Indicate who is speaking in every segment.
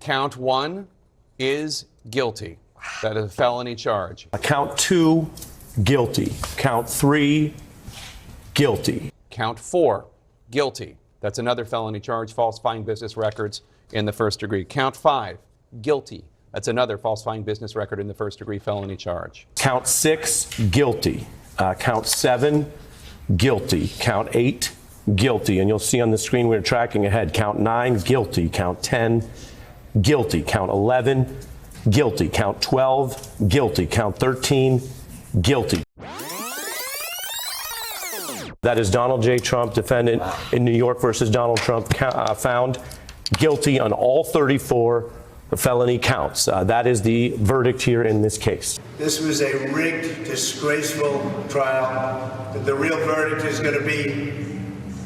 Speaker 1: Count 1 is guilty. That is a felony charge.
Speaker 2: Count 2, guilty. Count 3, guilty.
Speaker 1: Count 4, guilty. That's another felony charge, falsifying business records in the first degree. Count 5, guilty. That's another falsifying business record in the first degree felony charge.
Speaker 2: Count 6, guilty. Count 7, guilty. Count 8, guilty. And you'll see on the screen we're tracking ahead. Count 9, guilty. Count 10, guilty. Count 11, guilty. Count 12, guilty. Count 13, guilty. That is Donald J. Trump, defendant in New York versus Donald Trump, found guilty on all 34 felony counts. That is the verdict here in this case.
Speaker 3: This was a rigged, disgraceful trial. The real verdict is going to be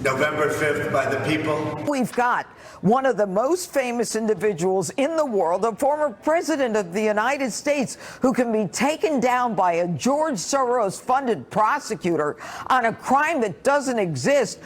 Speaker 3: November 5th by the people.
Speaker 4: We've got one of the most famous individuals in the world, a former president of the United States, who can be taken down by a George Soros-funded prosecutor on a crime that doesn't exist.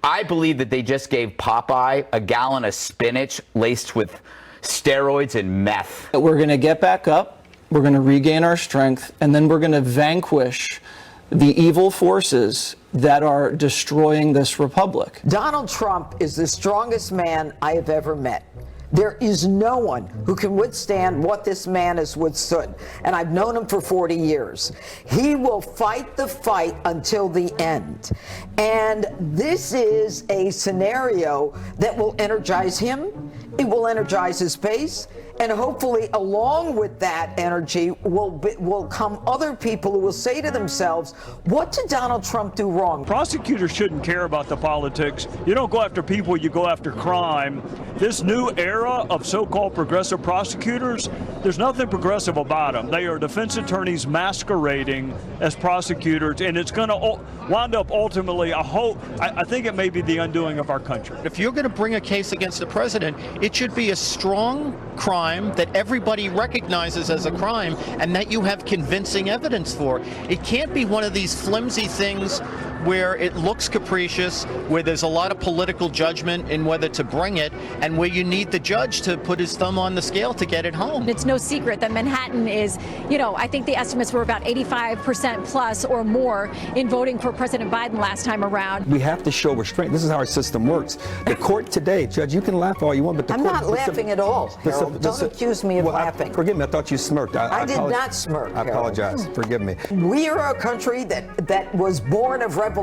Speaker 5: I believe that they just gave Popeye a gallon of spinach laced with steroids and meth.
Speaker 6: We're going to get back up, we're going to regain our strength, and then we're going to vanquish the evil forces that are destroying this republic.
Speaker 4: Donald Trump is the strongest man I have ever met. There is no one who can withstand what this man has withstood, and I've known him for 40 years. He will fight the fight until the end, and this is a scenario that will energize him, it will energize his base, and hopefully along with that energy will come other people who will say to themselves, what did Donald Trump do wrong?
Speaker 7: Prosecutors shouldn't care about the politics. You don't go after people, you go after crime. This new era of so-called progressive prosecutors, there's nothing progressive about them. They are defense attorneys masquerading as prosecutors, and it's going to wind up ultimately, I think it may be the undoing of our country.
Speaker 8: If you're going to bring a case against the president, it should be a strong crime that everybody recognizes as a crime and that you have convincing evidence for. It can't be one of these flimsy things where it looks capricious, where there's a lot of political judgment in whether to bring it, and where you need the judge to put his thumb on the scale to get it home.
Speaker 9: It's no secret that Manhattan is, I think the estimates were about 85% plus or more in voting for President Biden last time around.
Speaker 10: We have to show restraint. This is how our system works. The court today, Judge, you can laugh all you want, but the
Speaker 4: I'm
Speaker 10: court...
Speaker 4: not laughing at all, Harold. Don't accuse me of laughing.
Speaker 10: Forgive me, I thought you smirked.
Speaker 4: I did not smirk,
Speaker 10: I apologize.
Speaker 4: Harold.
Speaker 10: Forgive me.
Speaker 4: We are a country that was born of revolution.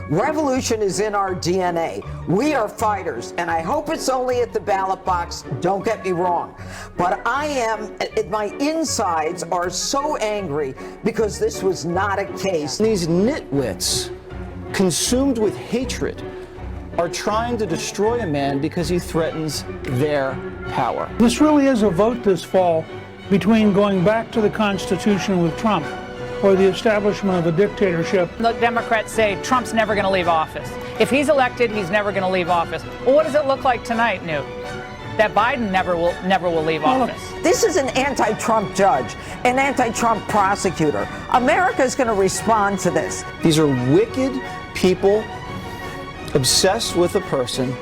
Speaker 4: Revolution is in our DNA. We are fighters, and I hope it's only at the ballot box. Don't get me wrong. But my insides are so angry because this was not a case.
Speaker 6: These nitwits, consumed with hatred, are trying to destroy a man because he threatens their power.
Speaker 11: This really is a vote this fall between going back to the Constitution with Trump or the establishment of a dictatorship.
Speaker 12: The Democrats say Trump's never going to leave office. If he's elected, he's never going to leave office. Well, what does it look like tonight, Newt? That Biden never will leave office.
Speaker 4: This is an anti-Trump judge, an anti-Trump prosecutor. America is going to respond to this.
Speaker 6: These are wicked people obsessed with a person,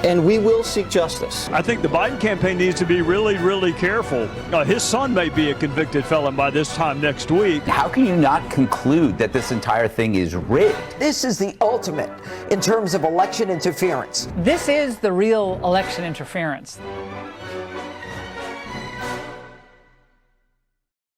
Speaker 6: and we will seek justice.
Speaker 7: I think the Biden campaign needs to be really, really careful. His son may be a convicted felon by this time next week.
Speaker 5: How can you not conclude that this entire thing is rigged?
Speaker 4: This is the ultimate in terms of election interference.
Speaker 12: This is the real election interference.